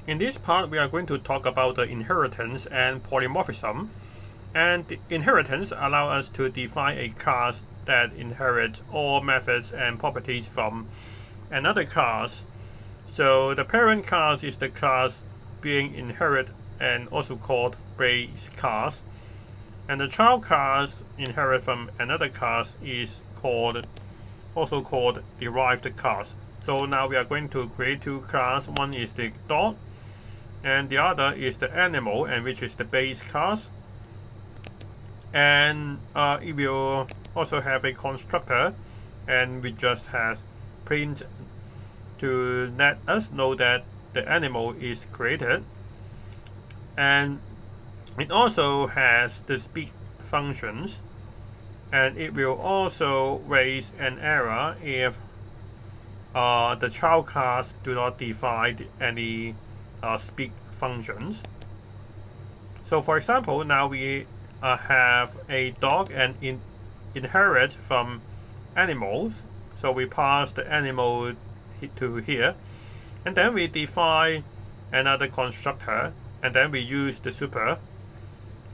In this part, we are going to talk about the inheritance and polymorphism. And the inheritance allows us to define a class that inherits all methods and properties from another class. So the parent class is the class being inherited and also called base class. And the child class inherited from another class is also called derived class. So now we are going to create two classes. One is the dog, and the other is the animal, and which is the base class. And it will also have a constructor, and we just has print to let us know that the animal is created. And it also has the speak functions, and it will also raise an error if the child class do not define any speak functions. So for example, now we have a dog and inherit from animals. So we pass the animal to here, and then we define another constructor, and then we use the super,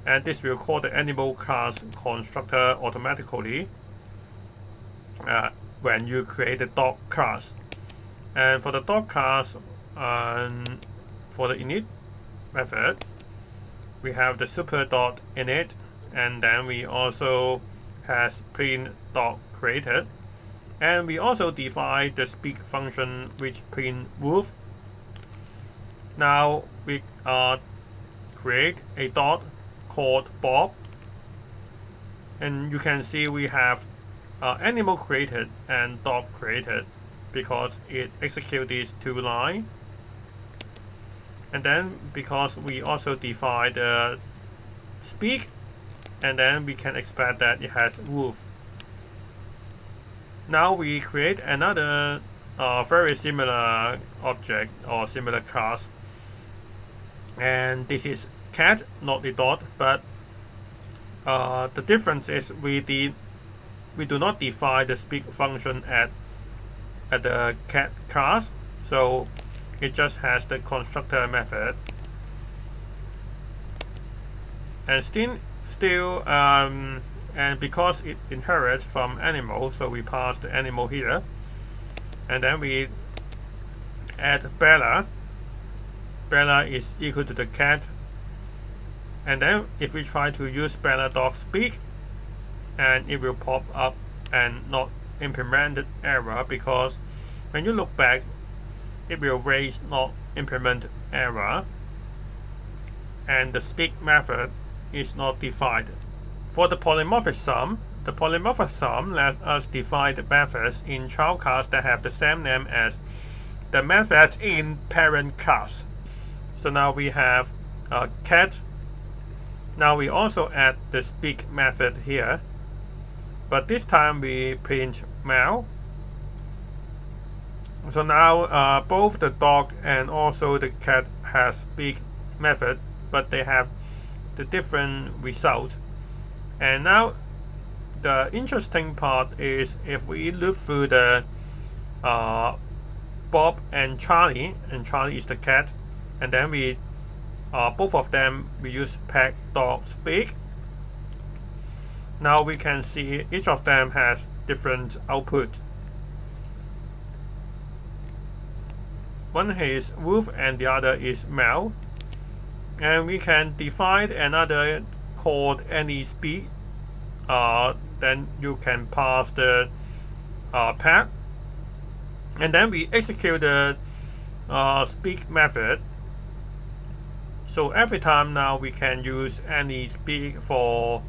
and this will call the animal class constructor automatically when you create the dog class. And for the dog class, for the init method, we have the super.init, and then we also has print dog created, and we also define the speak function which print wolf. Now we create a dog called Bob, and you can see we have animal created and dog created because it executes these two lines. And then because we also define the speak, and then we can expect that it has wolf. Now we create another very similar object or similar class, and this is cat, not the dog, but the difference is we do not define the speak function at the cat class, so it just has the constructor method. And still and because it inherits from animal, so we pass the animal here, and then we add Bella. Bella is equal to the cat, and then if we try to use Bella dog speak, and it will pop up and not implemented error, because when you look back, it will raise not implement error, and the speak method is not defined. For the polymorphism lets us define the methods in child class that have the same name as the methods in parent class. So now we have cat. Now we also add the speak method here, but this time we print meow. So now both the dog and also the cat has speak method, but they have the different results. And now the interesting part is if we look through the Bob and Charlie is the cat, and then we both of them we use pack dog speak. Now we can see each of them has different output. One is wolf and the other is meow, and we can define another called any speak. Then you can pass the path, and then we execute the speak method. So every time now we can use any speak for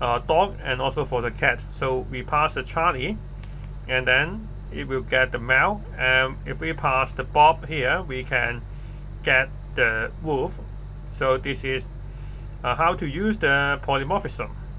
dog and also for the cat. So we pass the Charlie, and then it will get the meow, and if we pass the Bob here, we can get the wolf. So this is how to use the polymorphism.